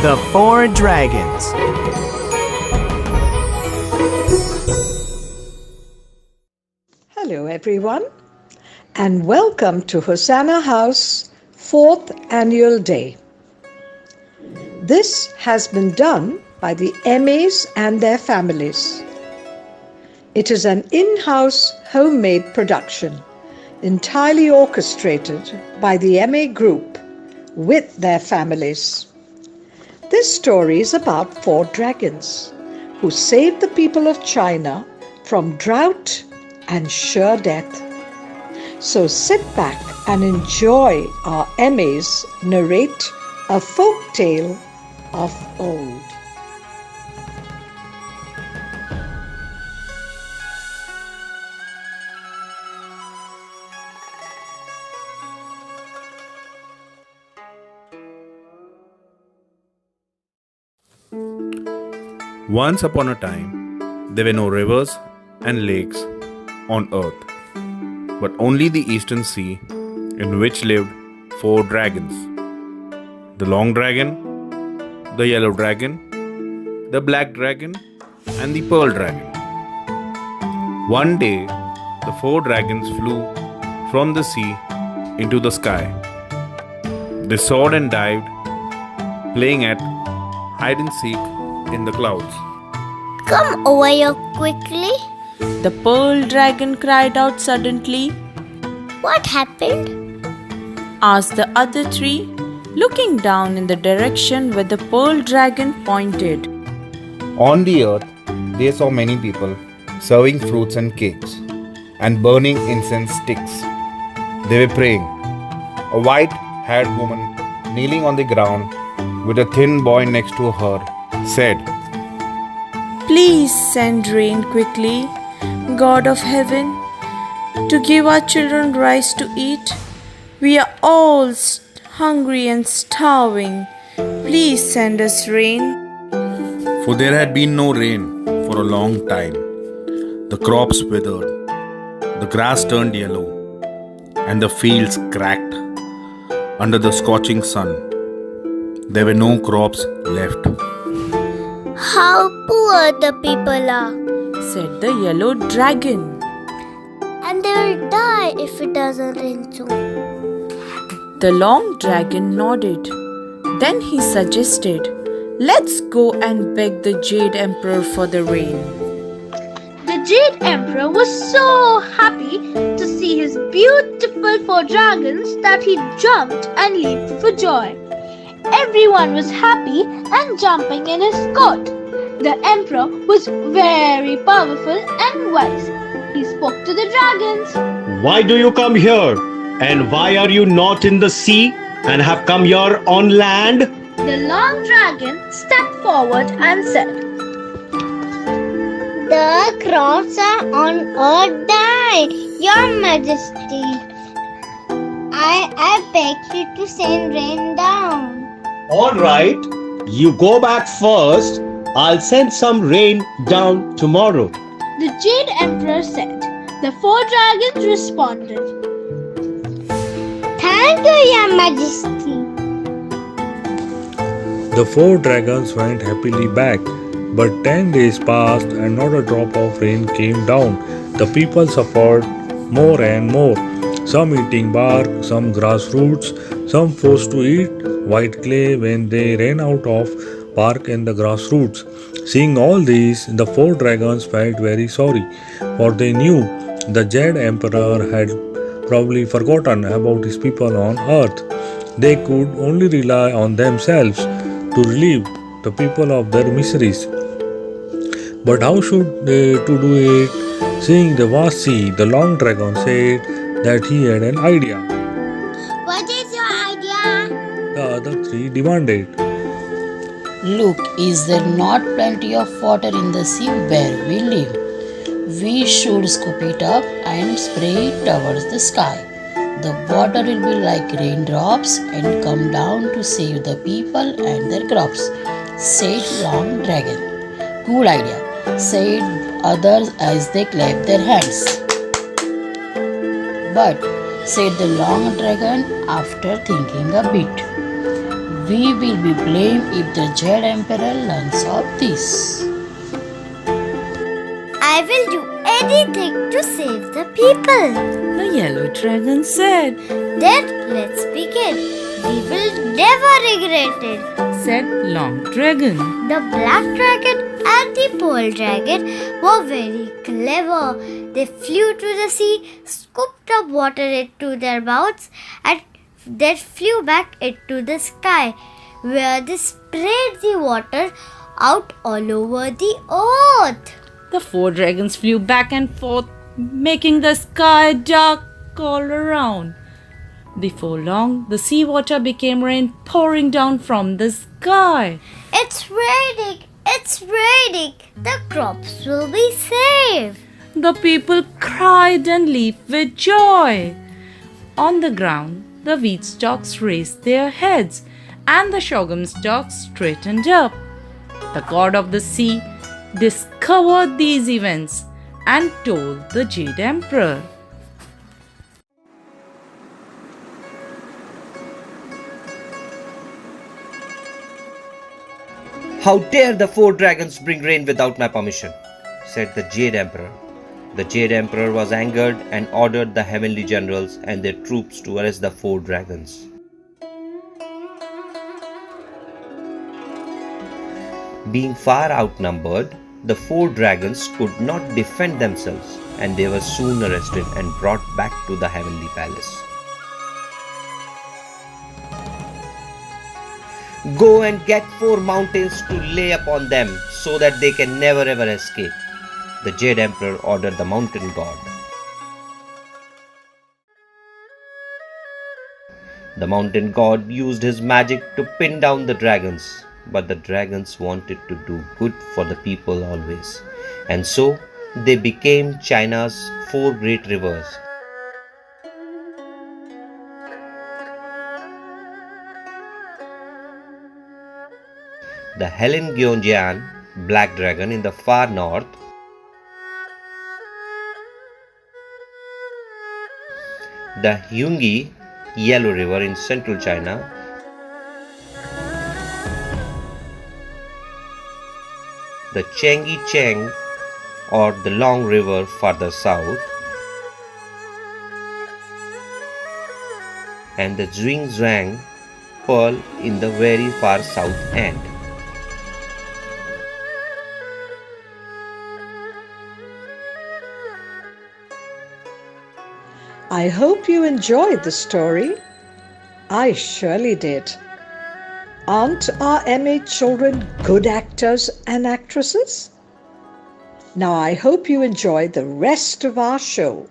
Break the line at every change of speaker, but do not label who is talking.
The Four Dragons.
Hello everyone and welcome to Hosanna House 4th Annual Day. This has been done by the MAs and their families. It is an in-house homemade production entirely orchestrated by the MA group with their families. This story is about four dragons who saved the people of China from drought and sure death. So sit back and enjoy our MAs narrate a folk tale of old.
Once upon a time, there were no rivers and lakes on earth, but only the eastern sea, in which lived four dragons: the long dragon, the yellow dragon, the black dragon, and the pearl dragon. One day, the four dragons flew from the sea into the sky. They soared and dived, playing at hide and seek in the clouds.
Come over here quickly.
The pearl dragon cried out suddenly.
What happened?
Asked the other three, looking down in the direction where the pearl dragon pointed.
On the earth, they saw many people serving fruits and cakes and burning incense sticks. They were praying. A white-haired woman kneeling on the ground with a thin boy next to her said,
Please send rain quickly, God of heaven, to give our children rice to eat. We are all hungry and starving. Please send us rain.
For there had been no rain for a long time. The crops withered, the grass turned yellow, and the fields cracked under the scorching sun. There were no crops left.
How poor the people are.
Said the yellow dragon.
And they will die if it doesn't rain soon.
The long dragon nodded. Then he suggested, Let's go and beg the Jade Emperor for the rain.
The Jade Emperor was so happy to see his beautiful four dragons that he jumped and leaped for joy. Everyone was happy and jumping in his court. The emperor was very powerful and wise. He spoke to the dragons.
Why do you come here? And why are you not in the sea and have come here on land?
The long dragon stepped forward and said,
The crops are on earth die, Your Majesty. I beg you to send rain down.
All right, you go back first. I'll send some rain down tomorrow.
The Jade Emperor said. The four dragons responded,
Thank you, Your Majesty.
The four dragons went happily back, but 10 days passed and not a drop of rain came down. The people suffered more and more, some eating bark, some grass roots, some forced to eat white clay when they ran out of bark and the grass roots. Seeing all this, the four dragons felt very sorry, for they knew the Jade Emperor had probably forgotten about his people on earth. They could only rely on themselves to relieve the people of their miseries. But how should they to do it? Seeing the vast sea, the long dragon said that he had an idea.
What is your idea?
The other three demanded.
Look, is there not plenty of water in the sea where we live? We should scoop it up and spray it towards the sky. The water will be like raindrops and come down to save the people and their crops, said Long Dragon. Good idea, said others as they clapped their hands. But, said the Long Dragon after thinking a bit, We will be blamed if the Jade Emperor learns of this.
I will do anything to save the people.
The yellow dragon said,
Then let's begin. We will never regret it.
said Long Dragon.
The black dragon and the pearl dragon were very clever. They flew to the sea, scooped up water into their mouths, and then flew back into the sky, where they sprayed the water out all over the earth.
The 4 dragons flew back and forth, making the sky dark all around. Before long, the seawater became rain pouring down from the sky.
It's raining! It's raining! The crops will be saved!
The people cried and leaped with joy. On the ground, the wheat stalks raised their heads, and the sorghum stalks straightened up. The god of the sea discovered these events and told the Jade Emperor.
How dare the 4 dragons bring rain without my permission, said the Jade Emperor. The Jade Emperor was angered and ordered the heavenly generals and their troops to arrest the 4 dragons. Being far outnumbered, the 4 dragons could not defend themselves, and they were soon arrested and brought back to the heavenly palace. Go and get 4 mountains to lay upon them so that they can never ever escape, the Jade Emperor ordered the mountain god. The mountain god used his magic to pin down the dragons, but the dragons wanted to do good for the people always, and so they became China's 4 great rivers. The Helengyonjian, black dragon in the far north, the Yungi, yellow river in central China, the Chengi Cheng or the long river farther south, and the Zhuangzhuang pearl in the very far south end.
I hope you enjoyed the story. I surely did. Aren't our MA children good actors and actresses? Now I hope you enjoy the rest of our show.